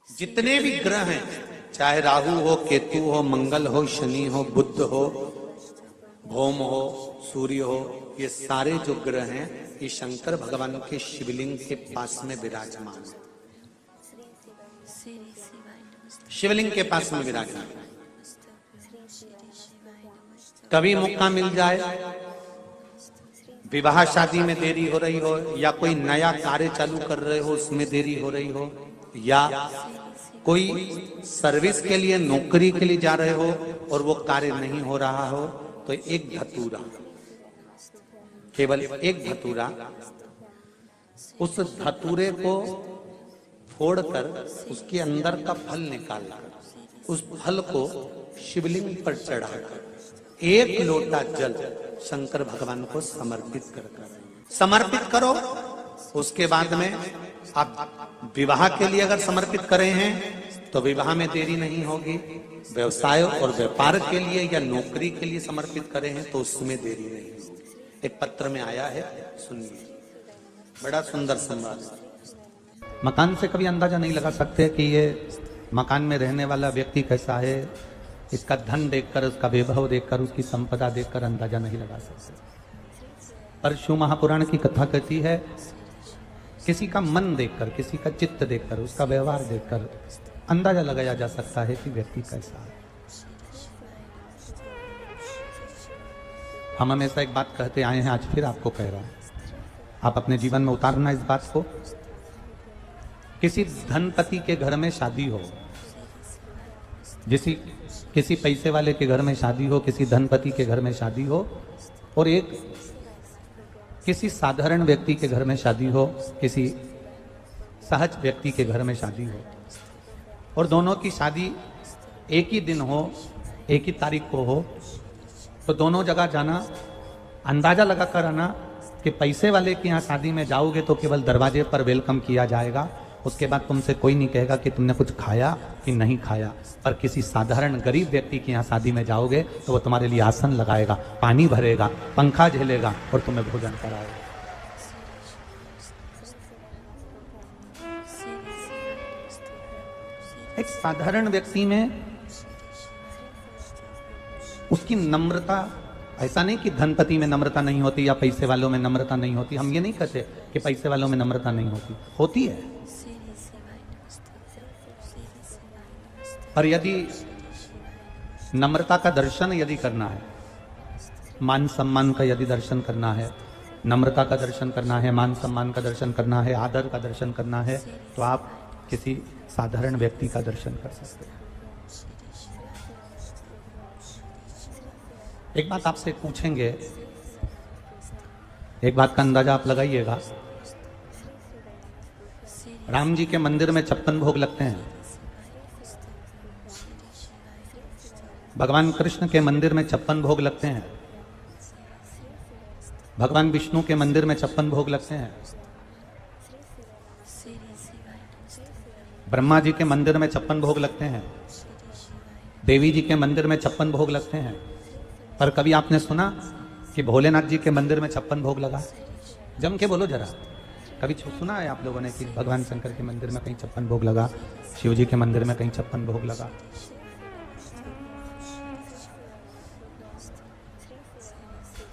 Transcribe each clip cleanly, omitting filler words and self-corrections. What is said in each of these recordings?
जितने भी ग्रह हैं, चाहे राहु हो, केतु हो, मंगल हो, शनि हो, बुध हो, भौम हो, सूर्य हो, ये सारे जो ग्रह हैं ये शंकर भगवान के शिवलिंग के पास में विराजमान है। शिवलिंग के पास में विराजमान। कभी मौका मिल जाए, विवाह शादी में देरी हो रही हो, या कोई नया कार्य चालू कर रहे हो उसमें देरी हो रही हो, या कोई सर्विस के लिए, नौकरी के लिए जा रहे हो और वो कार्य नहीं हो रहा हो, तो एक धतूरा, केवल एक धतूरा, उस धतूरे को फोड़कर उसके अंदर का फल निकालना, उस फल को शिवलिंग पर चढ़ाकर एक लोटा जल शंकर भगवान को समर्पित करो। उसके बाद में आप विवाह के लिए अगर समर्पित करे हैं तो विवाह में देरी नहीं होगी। व्यवसाय और व्यापार के लिए या नौकरी के लिए समर्पित करे हैं तो उसमें देरी नहीं होगी। एक पत्र में आया है, सुनिए, बड़ा सुंदर संवाद। मकान से कभी अंदाजा नहीं लगा सकते कि ये मकान में रहने वाला व्यक्ति कैसा है। इसका धन देखकर, उसका वैभव देखकर, उसकी संपदा देखकर अंदाजा नहीं लगा सकते। पर शिव महापुराण की कथा कहती है, किसी का मन देखकर, किसी का चित्त देखकर, उसका व्यवहार देखकर अंदाजा लगाया जा सकता है कि व्यक्ति कैसा है। हम हमेशा एक बात कहते आए हैं, आज फिर आपको कह रहा हूं, आप अपने जीवन में उतारना इस बात को। किसी धनपति के घर में शादी हो, किसी पैसे वाले के घर में शादी हो, किसी धनपति के घर में शादी हो, और एक किसी साधारण व्यक्ति के घर में शादी हो, किसी सहज व्यक्ति के घर में शादी हो, और दोनों की शादी एक ही दिन हो, एक ही तारीख को हो, तो दोनों जगह जाना, अंदाजा लगा कर आना कि पैसे वाले के यहाँ शादी में जाओगे तो केवल दरवाजे पर वेलकम किया जाएगा, उसके बाद तुमसे कोई नहीं कहेगा कि तुमने कुछ खाया कि नहीं खाया। पर किसी साधारण गरीब व्यक्ति के यहाँ शादी में जाओगे तो वो तुम्हारे लिए आसन लगाएगा, पानी भरेगा, पंखा झेलेगा और तुम्हें भोजन कराएगा। एक साधारण व्यक्ति में उसकी नम्रता, ऐसा नहीं कि धनपति में नम्रता नहीं होती या पैसे वालों में नम्रता नहीं होती। हम ये नहीं कहते कि पैसे वालों में नम्रता नहीं होती, होती है। पर यदि नम्रता का दर्शन यदि करना है, मान सम्मान का यदि दर्शन करना है, नम्रता का दर्शन करना है, मान सम्मान का दर्शन करना है, आदर का दर्शन करना है, तो आप किसी साधारण व्यक्ति का दर्शन कर सकते हैं। एक बात आपसे पूछेंगे, एक बात का अंदाजा आप लगाइएगा। राम जी के मंदिर में 56 भोग लगते हैं, भगवान कृष्ण के मंदिर में 56 भोग लगते हैं, भगवान विष्णु के मंदिर में 56 भोग लगते हैं, ब्रह्मा जी के मंदिर में 56 भोग लगते हैं, देवी जी के मंदिर में 56 भोग लगते हैं। पर कभी आपने सुना कि भोलेनाथ जी के मंदिर में 56 भोग लगा? जम के बोलो जरा, कभी सुना है आप लोगों ने कि भगवान शंकर के मंदिर में कहीं 56 भोग लगा, शिव जी के मंदिर में कहीं 56 भोग लगा?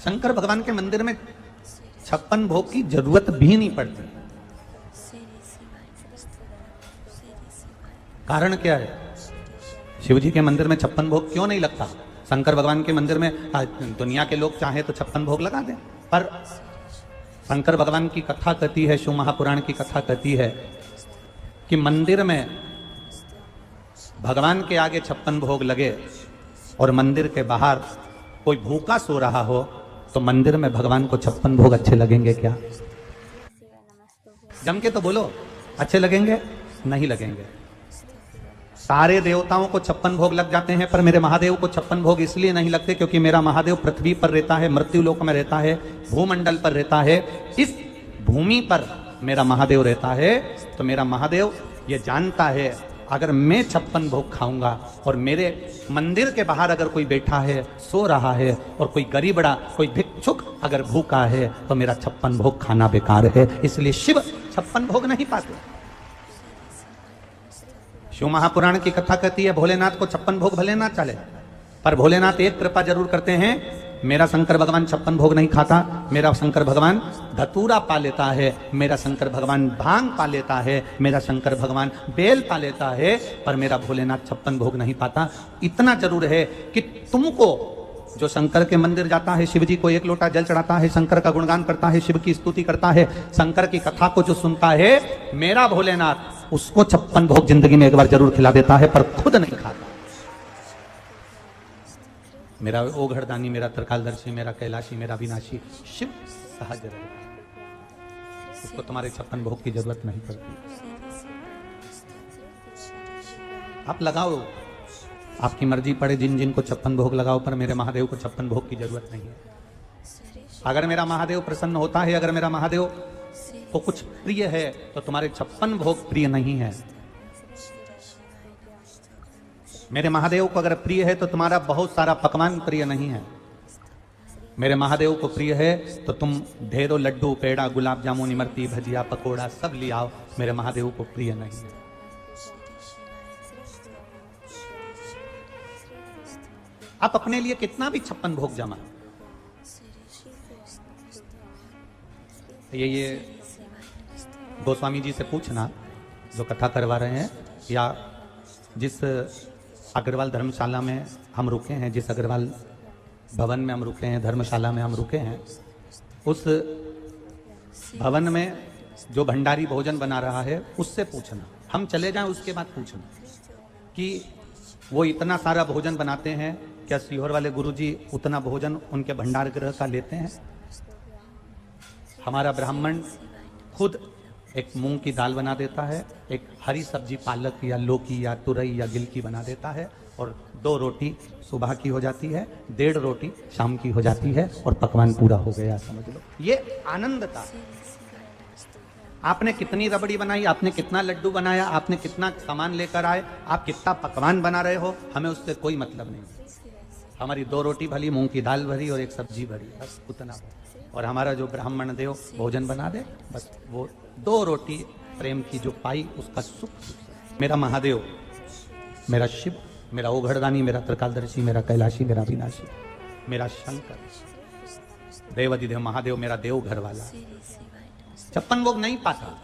शंकर भगवान के मंदिर में 56 भोग की जरूरत भी नहीं पड़ती। कारण क्या है? शिव जी के मंदिर में 56 भोग क्यों नहीं लगता? शंकर भगवान के मंदिर में दुनिया के लोग चाहे तो 56 भोग लगा दें, पर शंकर भगवान की कथा कहती है, शिव महापुराण की कथा कहती है कि मंदिर में भगवान के आगे 56 भोग लगे और मंदिर के बाहर कोई भूखा सो रहा हो तो मंदिर में भगवान को 56 भोग अच्छे लगेंगे क्या? जम के तो बोलो, अच्छे लगेंगे? नहीं लगेंगे। सारे देवताओं को 56 भोग लग जाते हैं, पर मेरे महादेव को 56 भोग इसलिए नहीं लगते क्योंकि मेरा महादेव पृथ्वी पर रहता है, मृत्यु लोक में रहता है, भूमंडल पर रहता है। इस भूमि पर मेरा महादेव रहता है, तो मेरा महादेव ये जानता है अगर मैं 56 भोग खाऊंगा और मेरे मंदिर के बाहर अगर कोई बैठा है, सो रहा है, और कोई गरीबड़ा, कोई भिक्षुक अगर भूखा है, तो मेरा 56 भोग खाना बेकार है। इसलिए शिव 56 भोग नहीं पाते। शिव महापुराण की कथा कहती है भोलेनाथ को 56 भोग भले ना चले, पर भोलेनाथ एक कृपा जरूर करते हैं, मेरा शंकर भगवान 56 भोग नहीं खाता, मेरा शंकर भगवान धतूरा पा लेता है, मेरा शंकर भगवान भांग पा लेता है, मेरा शंकर भगवान बेल पा लेता है, पर मेरा भोलेनाथ 56 भोग नहीं पाता। इतना जरूर है कि तुमको जो शंकर के मंदिर जाता है, शिव जी को एक लोटा जल चढ़ाता है, शंकर का गुणगान करता है, शिव की स्तुति करता है, शंकर की कथा को जो सुनता है, मेरा भोलेनाथ उसको 56 भोग जिंदगी में एक बार जरूर खिला देता है, पर खुद नहीं खाता। मेरा ओघड़दानी, मेरा त्रिकालदर्शी, मेरा कैलाशी, मेरा विनाशी शिव सहज रहेगा, उसको तुम्हारे 56 भोग की जरूरत नहीं पड़ती। आप लगाओ, आपकी मर्जी पड़े, जिन जिन को 56 भोग लगाओ, पर मेरे महादेव को 56 भोग की जरूरत नहीं है। अगर मेरा महादेव प्रसन्न होता है, अगर मेरा महादेव को कुछ प्रिय है, तो तुम्हारे 56 भोग प्रिय नहीं है। मेरे महादेव को अगर प्रिय है तो तुम्हारा बहुत सारा पकवान प्रिय नहीं है। मेरे महादेव को प्रिय है तो तुम ढेरों लड्डू, पेड़ा, गुलाब जामुन, इमरती, भजिया, पकोड़ा सब ले आओ, मेरे महादेव को प्रिय नहीं है। आप अपने लिए कितना भी 56 भोग जमा, ये गोस्वामी जी से पूछना जो कथा करवा रहे हैं, या जिस अग्रवाल धर्मशाला में हम रुके हैं, जिस अग्रवाल भवन में हम रुके हैं, धर्मशाला में हम रुके हैं, उस भवन में जो भंडारी भोजन बना रहा है उससे पूछना, हम चले जाएं उसके बाद पूछना कि वो इतना सारा भोजन बनाते हैं, क्या सीहोर वाले गुरुजी उतना भोजन उनके भंडार गृह का लेते हैं? हमारा ब्राह्मण खुद एक मूंग की दाल बना देता है, एक हरी सब्जी पालक या लौकी या तुरई या गिलकी बना देता है, और 2 रोटी सुबह की हो जाती है, 1.5 रोटी शाम की हो जाती है, और पकवान पूरा हो गया, समझ लो। ये आनंद था। आपने कितनी रबड़ी बनाई, आपने कितना लड्डू बनाया, आपने कितना सामान लेकर आए, आप कितना पकवान बना रहे हो, हमें उससे कोई मतलब नहीं। हमारी 2 रोटी भली, मूंग की दाल भरी और एक सब्जी भरी, बस उतना। और हमारा जो ब्राह्मण देव भोजन बना दे, बस वो 2 रोटी प्रेम की जो पाई उसका सुख। मेरा महादेव, मेरा शिव, मेरा ओघड़दानी, मेरा त्रिकालदर्शी, मेरा कैलाशी, मेरा विनाशी, मेरा शंकर, देवाधिदेव महादेव, मेरा देव घर वाला 56 भोग नहीं पाता।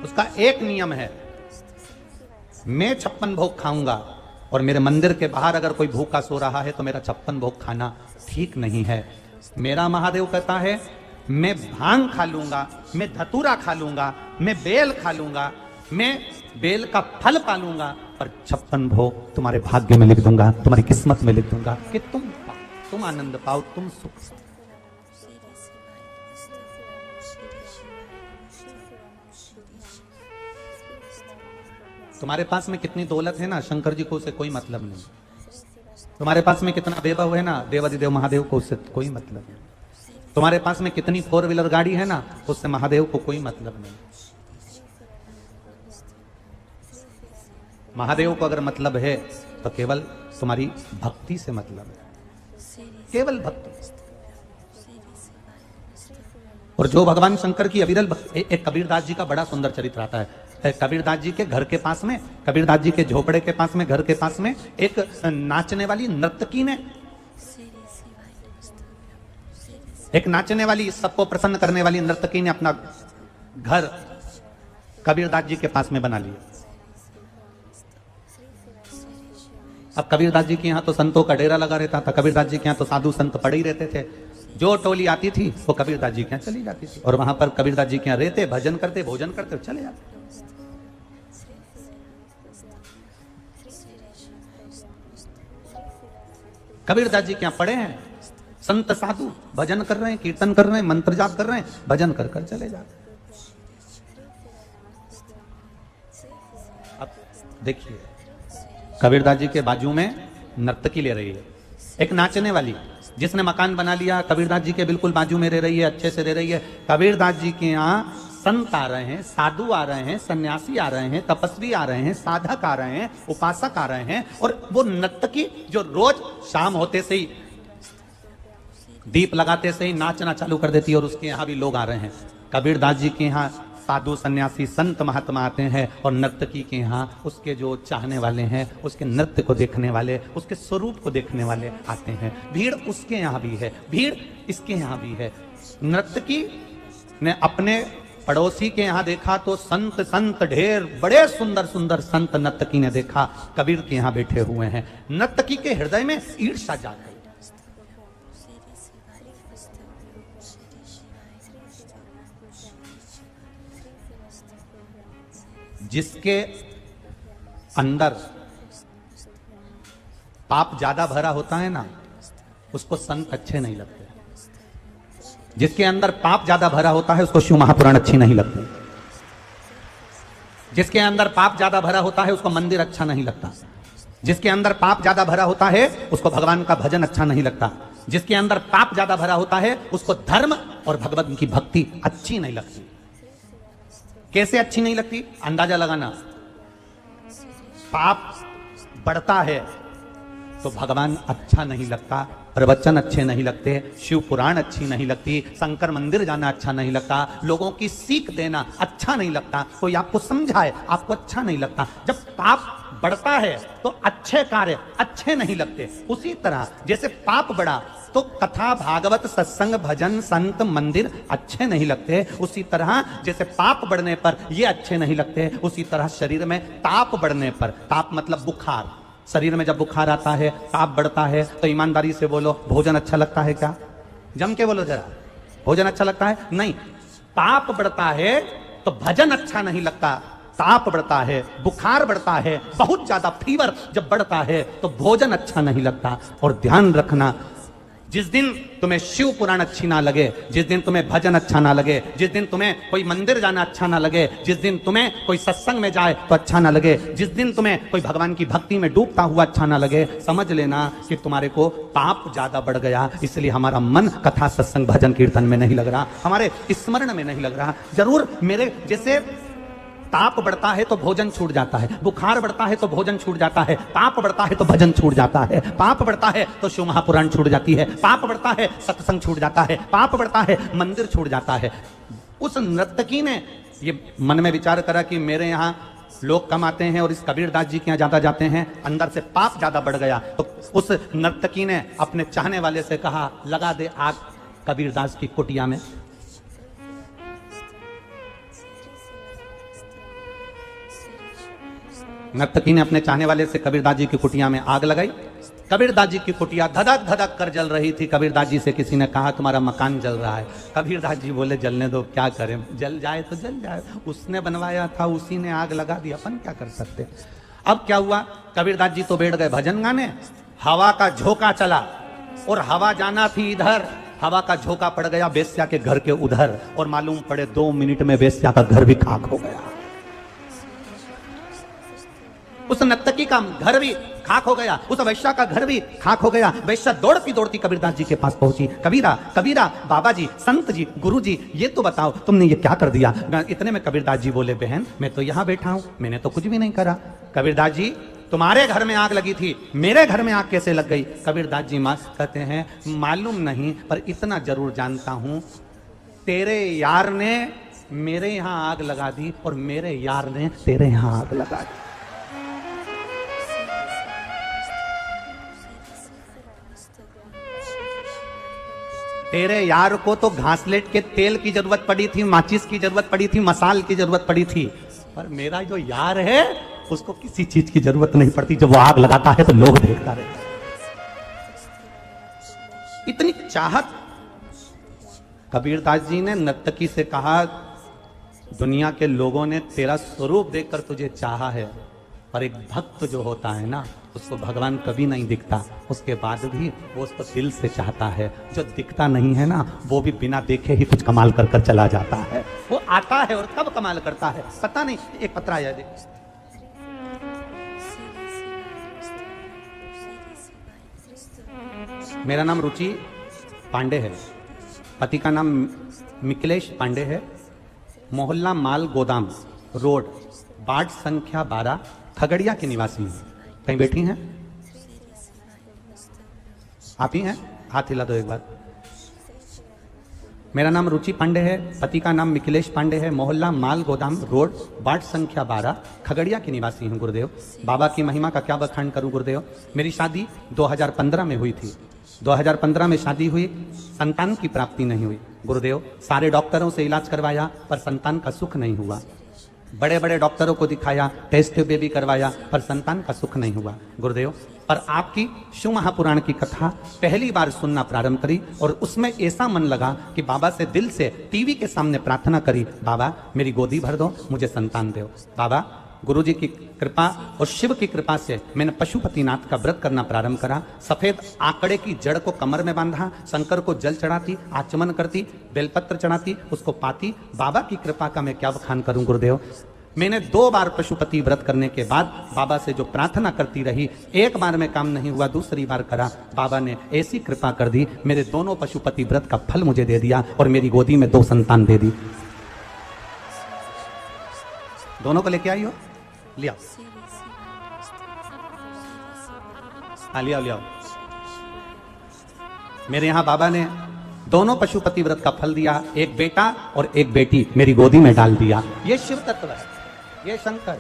उसका एक नियम है, मैं 56 भोग खाऊंगा, और मेरे मंदिर के बाहर अगर कोई भूखा सो रहा है तो मेरा 56 भोग खाना ठीक नहीं है। मेरा महादेव कहता है मैं भांग खा लूंगा, मैं धतूरा खा लूंगा, मैं बेल खा लूंगा, मैं बेल का फल पालूंगा, पर 56 भोग तुम्हारे भाग्य में लिख दूंगा, तुम्हारी किस्मत में लिख दूंगा कि तुम आनंद पाओ, तुम सुख। तुम्हारे पास में कितनी दौलत है ना, शंकर जी को उससे कोई मतलब नहीं। तुम्हारे पास में कितना वैभव है ना, देवाधिदेव महादेव को उससे कोई मतलब नहीं। तुम्हारे पास में कितनी 4 व्हीलर गाड़ी है ना, उससे महादेव को कोई मतलब नहीं। महादेव को अगर मतलब है तो केवल तुम्हारी भक्ति से मतलब है, केवल भक्ति। और जो भगवान शंकर की अविरल भक्ति, एक कबीरदास जी का बड़ा सुंदर चरित्र आता है। कबीरदास जी के घर के पास में, कबीरदास जी के झोपड़े के पास में, घर के पास में एक नाचने वाली नर्तकी ने, एक नाचने वाली, सबको प्रसन्न करने वाली नर्तकी ने अपना घर कबीरदास जी के पास में बना लिया। अब कबीरदास जी के यहाँ तो संतों का डेरा लगा रहता था, कबीरदास जी के यहाँ तो साधु संत पड़े ही रहते थे। जो टोली आती थी वो कबीरदास जी के यहाँ चली जाती थी, और वहां पर कबीरदास जी के यहाँ रहते, भजन करते, भोजन करते, चले जाते। कबीरदास जी के यहाँ पड़े हैं, संत साधु भजन कर रहे हैं, कीर्तन कर रहे हैं, मंत्र जाप कर रहे हैं, भजन कर कर चले जाते। अब देखिए, कबीरदास जी के बाजू में नर्तकी ले रही है, एक नाचने वाली, जिसने मकान बना लिया, कबीरदास जी के बिल्कुल बाजू में रह रही है, अच्छे से रह रही है। कबीरदास जी के यहाँ संत आ रहे हैं, साधु आ रहे हैं, सन्यासी आ रहे हैं, तपस्वी आ रहे हैं, साधक आ रहे हैं, उपासक आ रहे हैं, और वो नर्तकी जो रोज शाम होते से ही, दीप लगाते से ही नाचना चालू कर देती है, और उसके यहाँ भी लोग आ रहे हैं। कबीरदास जी के यहाँ साधु सन्यासी संत महात्मा आते हैं और नर्तकी के यहाँ उसके जो चाहने वाले हैं, उसके नृत्य को देखने वाले, उसके स्वरूप को देखने वाले आते हैं। भीड़ उसके यहाँ भी है, भीड़ इसके यहाँ भी है। नर्तकी ने अपने पड़ोसी के यहाँ देखा तो संत संत ढेर, बड़े सुंदर सुंदर संत नर्तकी ने देखा कबीर के यहाँ बैठे हुए हैं। नर्तकी के हृदय में ईर्ष्या जाग गई। जिसके अंदर पाप ज्यादा भरा होता है ना, उसको संत अच्छे नहीं लगते। जिसके अंदर पाप ज्यादा भरा होता है उसको शिव महापुराण अच्छी नहीं लगती। जिसके अंदर पाप ज्यादा भरा होता है उसको मंदिर अच्छा नहीं लगता। जिसके अंदर पाप ज्यादा भरा होता है उसको भगवान का भजन अच्छा नहीं लगता। जिसके अंदर पाप ज्यादा भरा होता है उसको धर्म और भगवान की भक्ति अच्छी नहीं लगती। कैसे अच्छी नहीं लगती? अंदाजा लगाना। पाप बढ़ता है तो भगवान अच्छा नहीं लगता, प्रवचन अच्छे नहीं लगते, शिव पुराण अच्छी नहीं लगती, शंकर मंदिर जाना अच्छा नहीं लगता, लोगों की सीख देना अच्छा नहीं लगता, कोई आपको समझाए आपको अच्छा नहीं लगता। जब पाप बढ़ता है तो अच्छे कार्य अच्छे नहीं लगते। उसी तरह जैसे पाप बढ़ा तो कथा भागवत सत्संग भजन संत मंदिर अच्छे नहीं लगते, उसी तरह जैसे पाप बढ़ने पर ये अच्छे नहीं लगते, उसी तरह शरीर में ताप बढ़ने पर, ताप मतलब बुखार, शरीर में जब बुखार आता है, ताप बढ़ता है, तो ईमानदारी से बोलो भोजन अच्छा लगता है क्या? जम के बोलो जरा, भोजन अच्छा लगता है? नहीं। ताप बढ़ता है तो भजन अच्छा नहीं लगता, ताप बढ़ता है, बुखार बढ़ता है, बहुत ज्यादा फीवर जब बढ़ता है तो भोजन अच्छा नहीं लगता। और ध्यान रखना, जिस दिन तुम्हें शिव पुराण अच्छी ना लगे, जिस दिन तुम्हें भजन अच्छा ना लगे, जिस दिन तुम्हें कोई मंदिर जाना अच्छा ना लगे, जिस दिन तुम्हें कोई सत्संग में जाए तो अच्छा ना लगे, जिस दिन तुम्हें कोई भगवान की भक्ति में डूबता हुआ अच्छा ना लगे, समझ लेना कि तुम्हारे को पाप ज्यादा बढ़ गया। इसलिए हमारा मन कथा सत्संग भजन कीर्तन में नहीं लग रहा, हमारे स्मरण में नहीं लग रहा। जरूर मेरे जैसे ताप बढ़ता है तो भोजन छूट जाता है, बुखार बढ़ता है तो भोजन छूट जाता है, पाप बढ़ता है तो भजन छूट जाता है, पाप बढ़ता है तो शिव महापुराण छूट जाती है, पाप बढ़ता है सत्संग छूट जाता है, पाप बढ़ता है मंदिर छूट जाता है। उस नर्तकी ने ये मन में विचार करा कि मेरे यहाँ लोग कम आते हैं और इस कबीरदास जी के यहाँ ज्यादा जाते हैं, अंदर से पाप ज्यादा बढ़ गया। तो उस नर्तकी ने अपने चाहने वाले से कहा, लगा दे आग कबीरदास की कुटिया में। नर्तकी ने अपने चाहने वाले से कबीरदास जी की कुटिया में आग लगाई। कबीरदास जी की कुटिया धधक धधक कर जल रही थी। कबीरदास जी से किसी ने कहा तुम्हारा मकान जल रहा है। कबीरदास जी बोले जलने दो, क्या करें, जल जाए तो जल जाए, उसने बनवाया था, उसी ने आग लगा दी, अपन क्या कर सकते। अब क्या हुआ, कबीरदास जी तो बैठ गए भजन गाने, हवा का झोंका चला और हवा जाना थी इधर, हवा का झोंका पड़ गया वेश्या के घर के उधर, और मालूम पड़े 2 मिनट में वेश्या का घर भी खाक हो गया। उस नर्तकी का घर भी खाक हो गया, उस वैश्या का घर भी खाक हो गया। वैश्या दौड़ती दौड़ती कबीरदास जी के पास पहुंची। कबीरा कबीरा, बाबा जी, संत जी, गुरु जी, ये तो बताओ तुमने ये क्या कर दिया। इतने में कबीरदास जी बोले, बहन मैं तो यहाँ बैठा हूं, मैंने तो कुछ भी नहीं करा। कबीरदास जी तुम्हारे घर में आग लगी थी, मेरे घर में आग कैसे लग गई। कबीरदास जी कहते हैं मालूम नहीं, पर इतना जरूर जानता हूं, तेरे यार ने मेरे यहाँ आग लगा दी और मेरे यार ने तेरे यहाँ आग लगा दी। तेरे यार को तो घासलेट के तेल की जरूरत पड़ी थी, माचिस की जरूरत पड़ी थी, मसाल की जरूरत पड़ी थी, पर मेरा जो यार है उसको किसी चीज की जरूरत नहीं पड़ती। जब वो आग लगाता है तो लोग देखता रहता। इतनी चाहत। कबीरदास जी ने नर्तकी से कहा, दुनिया के लोगों ने तेरा स्वरूप देखकर तुझे चाहा है, पर एक भक्त जो होता है ना, उसको भगवान कभी नहीं दिखता, उसके बाद भी वो उसको दिल से चाहता है। जो दिखता नहीं है ना, वो भी बिना देखे ही कुछ कमाल कर कर चला जाता है। वो आता है और कब कमाल करता है पता नहीं। एक पत्र आया, देख, मेरा नाम रुचि पांडे है, पति का नाम मिथिलेश पांडे है, मोहल्ला माल गोदाम रोड, वार्ड संख्या 12, खगड़िया की निवासी हूं। कहीं बैठी हैं आप? ही हैं? हाथ हिला दो एक बार। मेरा नाम रुचि पांडे है, पति का नाम मिथिलेश पांडे है, मोहल्ला माल गोदाम रोड, वार्ड संख्या 12, खगड़िया के निवासी हूँ गुरुदेव। बाबा की महिमा का क्या बखान करूँ गुरुदेव। मेरी शादी 2015 में हुई थी। 2015 में शादी हुई, संतान की प्राप्ति नहीं हुई गुरुदेव। सारे डॉक्टरों से इलाज करवाया पर संतान का सुख नहीं हुआ। बड़े बड़े डॉक्टरों को दिखाया, टेस्ट बेबी करवाया पर संतान का सुख नहीं हुआ गुरुदेव। पर आपकी शिव महापुराण की कथा पहली बार सुनना प्रारंभ करी और उसमें ऐसा मन लगा कि बाबा से दिल से टीवी के सामने प्रार्थना करी, बाबा मेरी गोदी भर दो, मुझे संतान दो। बाबा गुरु जी की कृपा और शिव की कृपा से मैंने पशुपतिनाथ का व्रत करना प्रारंभ करा। सफेद आंकड़े की जड़ को कमर में बांधा, शंकर को जल चढ़ाती, आचमन करती, बेलपत्र चढ़ाती, उसको पाती। बाबा की कृपा का मैं क्या बखान करूं गुरुदेव। मैंने 2 बार पशुपति व्रत करने के बाद बाबा से जो प्रार्थना करती रही, एक बार में काम नहीं हुआ, दूसरी बार करा, बाबा ने ऐसी कृपा कर दी, मेरे दोनों पशुपति व्रत का फल मुझे दे दिया और मेरी गोदी में 2 संतान दे दी। दोनों को लेके आई हो, लिया लिया लिया। मेरे यहां बाबा ने दोनों पशुपति व्रत का फल दिया, एक बेटा और एक बेटी मेरी गोदी में डाल दिया। ये शिव तत्व है, ये शंकर।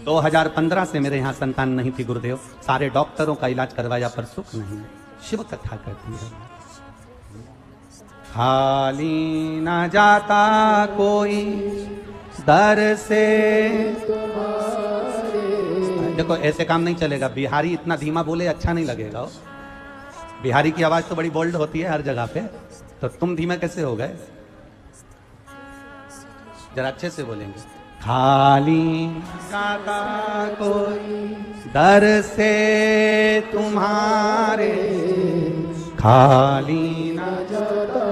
2015 से मेरे यहां संतान नहीं थी गुरुदेव। सारे डॉक्टरों का इलाज करवाया पर सुख नहीं। शिव कथा कहती है, खाली ना जाता कोई दर से। देखो ऐसे काम नहीं चलेगा, बिहारी इतना धीमा बोले अच्छा नहीं लगेगा। बिहारी की आवाज तो बड़ी बोल्ड होती है हर जगह पे, तो तुम धीमा कैसे हो गए। जरा अच्छे से बोलेंगे, खाली जाता कोई दर से तुम्हारे, खाली ना जाता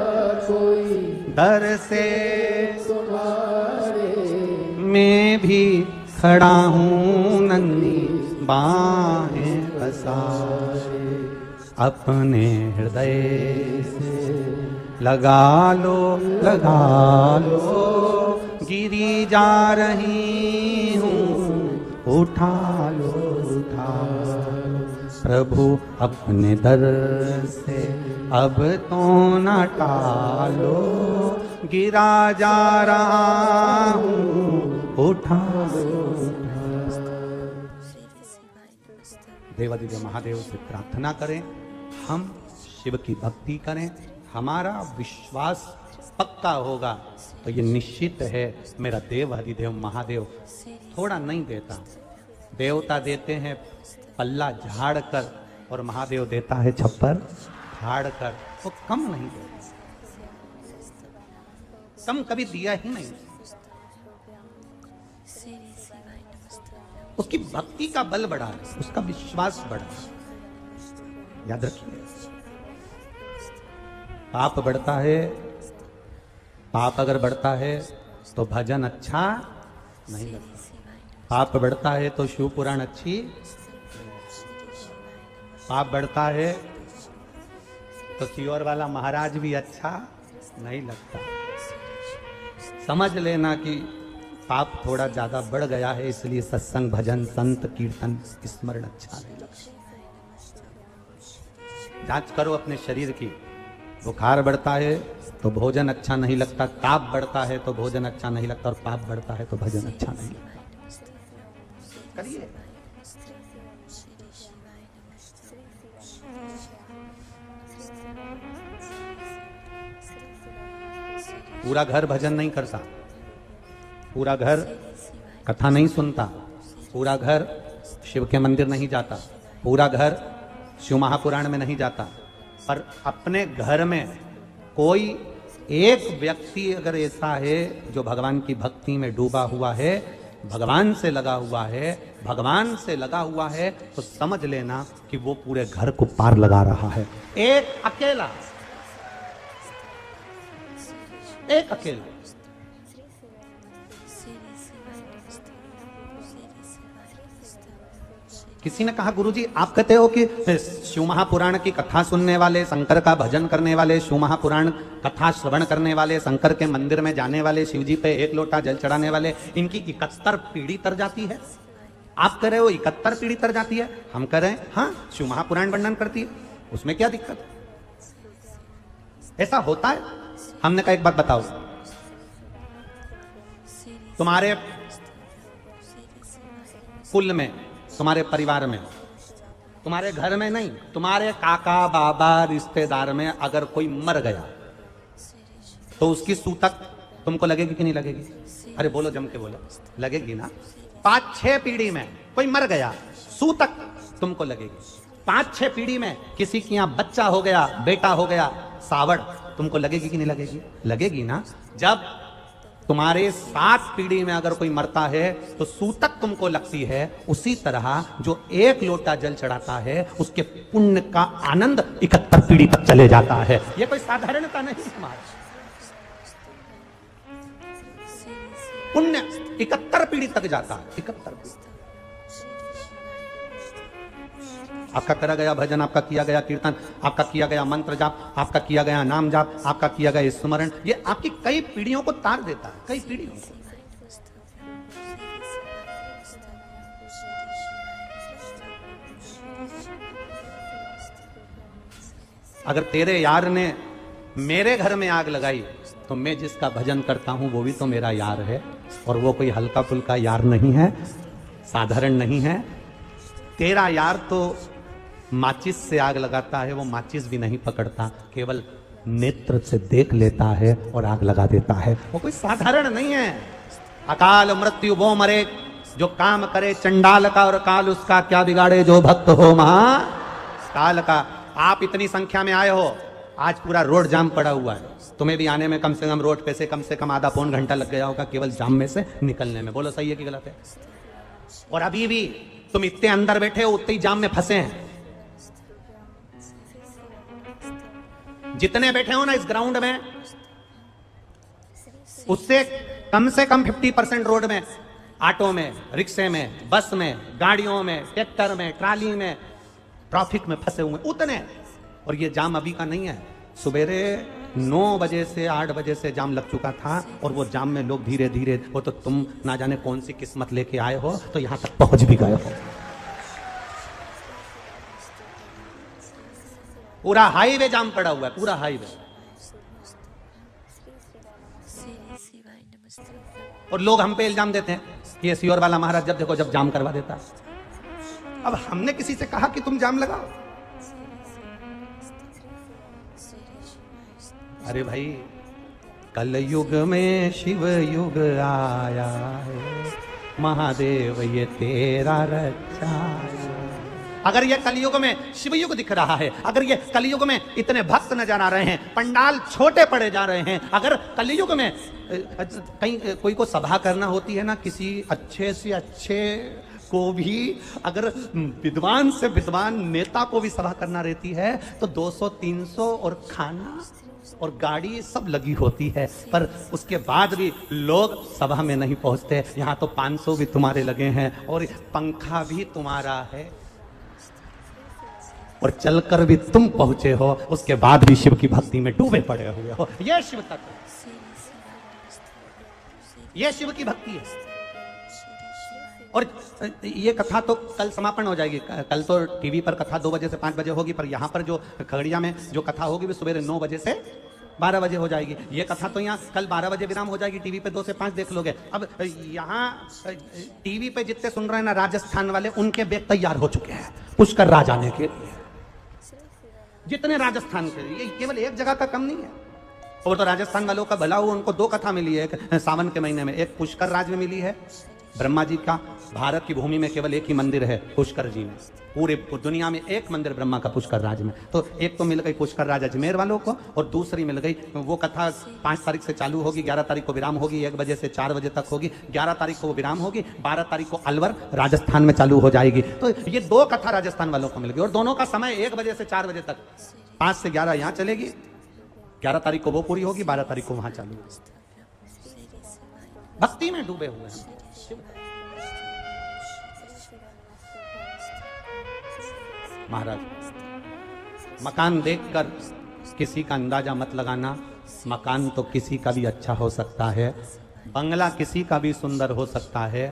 कोई दर से तुम्हारे, मैं भी खड़ा हूँ नन्ही बाहें पसारे, अपने हृदय से लगा लो, गिरी जा रही हूँ, उठा लो, प्रभु अपने दर से अब तो न टालो, गिरा जा रहा हूँ, उठा लो। देवादिदेव महादेव से प्रार्थना करें, हम शिव की भक्ति करें, हमारा विश्वास पक्का होगा तो ये निश्चित है मेरा देवादिदेव महादेव थोड़ा नहीं देता। देवता देते हैं पल्ला झाड़ कर और महादेव देता है छप्पर फाड़ कर। वो कम नहीं देता, कम कभी दिया ही नहीं। उसकी भक्ति का बल बढ़ा है, उसका विश्वास बढ़ा है। याद रखिए, पाप बढ़ता है, पाप अगर बढ़ता है तो भजन अच्छा नहीं लगता। पाप बढ़ता है तो शिव पुराण अच्छी, पाप बढ़ता है तो सियोर वाला महाराज भी अच्छा नहीं लगता। समझ लेना कि पाप थोड़ा ज्यादा बढ़ गया है, इसलिए सत्संग, भजन, संत, कीर्तन, स्मरण अच्छा नहीं लगता। जांच करो अपने शरीर की। बुखार बढ़ता है तो भोजन अच्छा नहीं लगता, ताप बढ़ता है तो भोजन अच्छा नहीं लगता, और पाप बढ़ता है तो भजन अच्छा नहीं लगता। करिए। पूरा घर भजन नहीं करता, पूरा घर कथा नहीं सुनता, पूरा घर शिव के मंदिर नहीं जाता, पूरा घर शिव महापुराण में नहीं जाता, पर अपने घर में कोई एक व्यक्ति अगर ऐसा है जो भगवान की भक्ति में डूबा हुआ है, भगवान से लगा हुआ है, भगवान से लगा हुआ है, तो समझ लेना कि वो पूरे घर को पार लगा रहा है। एक अकेला, एक अकेला। किसी ने कहा गुरुजी आप कहते हो कि शिव महापुराण की कथा सुनने वाले, शंकर का भजन करने वाले, शिव महापुराण कथा श्रवण करने वाले, शंकर के मंदिर में जाने वाले, शिव जी पे 1 लोटा जल चढ़ाने वाले, इनकी 71 पीढ़ी तर जाती है। आप कह रहे हो 71 पीढ़ी तर जाती है, हम कह रहे हैं हाँ शिव महापुराण वर्णन करती है, उसमें क्या दिक्कत है? ऐसा होता है। हमने कहा एक बात बताओ, तुम्हारे कुल में, तुम्हारे परिवार में, तुम्हारे घर में नहीं, तुम्हारे काका बाबा रिश्तेदार में अगर कोई मर गया तो उसकी सूतक तुमको लगेगी कि नहीं लगेगी? अरे बोलो, जम के बोलो, लगेगी ना। 5-6 पीढ़ी में कोई मर गया, सूतक तुमको लगेगी। 5-6 पीढ़ी में किसी के यहाँ बच्चा हो गया, बेटा हो गया, सावड़, तुमको लगेगी कि नहीं लगेगी? लगेगी ना। जब तुम्हारे 7 पीढ़ी में अगर कोई मरता है तो सूतक तुमको लगती है, उसी तरह जो 1 लोटा जल चढ़ाता है उसके पुण्य का आनंद 71 पीढ़ी तक चले जाता है। ये कोई साधारणता नहीं तुम्हारा। पुण्य 71 पीढ़ी तक जाता है, 71 पीढ़ी। आपका करा गया भजन, आपका किया गया कीर्तन, आपका किया गया मंत्र जाप, आपका किया गया नाम जाप, आपका किया गया स्मरण, ये आपकी कई पीढ़ियों को तार देता है, कई पीढ़ियों को। अगर तेरे यार ने मेरे घर में आग लगाई तो मैं जिसका भजन करता हूं वो भी तो मेरा यार है, और वो कोई हल्का फुल्का यार नहीं है, साधारण नहीं है। तेरा यार तो माचिस से आग लगाता है, वो माचिस भी नहीं पकड़ता, केवल नेत्र से देख लेता है और आग लगा देता है, वो कोई साधारण नहीं है। अकाल मृत्यु वो मरे जो काम करे चंडाल का, और काल उसका क्या बिगाड़े जो भक्त हो महा काल का। आप इतनी संख्या में आए हो, आज पूरा रोड जाम पड़ा हुआ है, तुम्हें भी आने में कम से कम रोड पे से कम आधा पौन घंटा लग गया होगा केवल जाम में से निकलने में। बोलो सही है कि गलत है? और अभी भी तुम इतने अंदर बैठे हो, उतने ही जाम में फंसे हैं। जितने बैठे हो ना इस ग्राउंड में, उससे कम 50% रोड में, ऑटो में, रिक्शे में, बस में, गाड़ियों में, ट्रैक्टर में, ट्राली में, ट्रैफिक में फंसे हुए उतने। और ये जाम अभी का नहीं है, सुबेरे 9 बजे से 8 बजे से जाम लग चुका था, और वो जाम में लोग धीरे धीरे, वो तो तुम ना जाने कौन सी किस्मत लेके आए हो तो यहां तक पहुंच भी गए हो। पूरा हाईवे जाम पड़ा हुआ है, पूरा हाईवे। और लोग हम पे इल्जाम देते हैं कि ये सीहोर वाला महाराज जब देखो जब जाम करवा देता है। अब हमने किसी से कहा कि तुम जाम लगाओ? अरे भाई, कल युग में शिव युग आया है, महादेव ये तेरा रक्षा है। अगर ये कलयुग में शिवयुग दिख रहा है, अगर ये कलयुग में इतने भक्त नजर आ रहे हैं, पंडाल छोटे पड़े जा रहे हैं, अगर कलयुग में कहीं कोई को सभा करना होती है ना, किसी अच्छे से अच्छे को भी, अगर विद्वान से विद्वान नेता को भी सभा करना रहती है तो 200-300 और खाना और गाड़ी सब लगी होती है, पर उसके बाद भी लोग सभा में नहीं पहुंचते। यहाँ तो 500 भी तुम्हारे लगे हैं और पंखा भी तुम्हारा है, और चलकर भी तुम पहुंचे हो, उसके बाद भी शिव की भक्ति में डूबे पड़े हुए हो। यह शिव तत्व, यह शिव की भक्ति है। और ये कथा तो कल समापन हो जाएगी, कल तो टीवी पर कथा 2 बजे से 5 बजे होगी, पर यहाँ पर जो खगड़िया में जो कथा होगी वो सुबह 9 बजे से 12 बजे हो जाएगी। ये कथा तो यहाँ कल 12 बजे विराम हो जाएगी, टीवी पे 2 से 5 देख लोगे। अब यहाँ टीवी पे जितने सुन रहे हैं ना राजस्थान वाले, उनके बैग तैयार हो चुके हैं पुष्कर राज आने के लिए। जितने राजस्थान के, ये केवल एक जगह का कम नहीं है। और तो राजस्थान वालों का भला हुआ, उनको 2 कथा मिली है, एक सावन के महीने में, एक पुष्कर राज में मिली है ब्रह्मा जी का। भारत की भूमि में केवल एक ही मंदिर है पुष्कर जी में, पूरे दुनिया में एक मंदिर ब्रह्मा का पुष्कर राज में। तो एक तो मिल गई पुष्कर राज अजमेर वालों को, और दूसरी मिल गई वो कथा 5 तारीख से चालू होगी, 11 तारीख को विराम होगी, 1 बजे से 4 बजे तक होगी। 11 तारीख को वो विराम होगी, 12 तारीख को अलवर राजस्थान में चालू हो जाएगी। तो ये 2 कथा राजस्थान वालों को मिल गई, और दोनों का समय 1 बजे से 4 बजे तक, 5 से 11 यहाँ चलेगी, 11 तारीख को वो पूरी होगी, 12 तारीख को वहां चालू होगी। भक्ति में डूबे हुए हैं। महाराज, मकान देखकर किसी का अंदाजा मत लगाना, मकान तो किसी का भी अच्छा हो सकता है, बंगला किसी का भी सुंदर हो सकता है,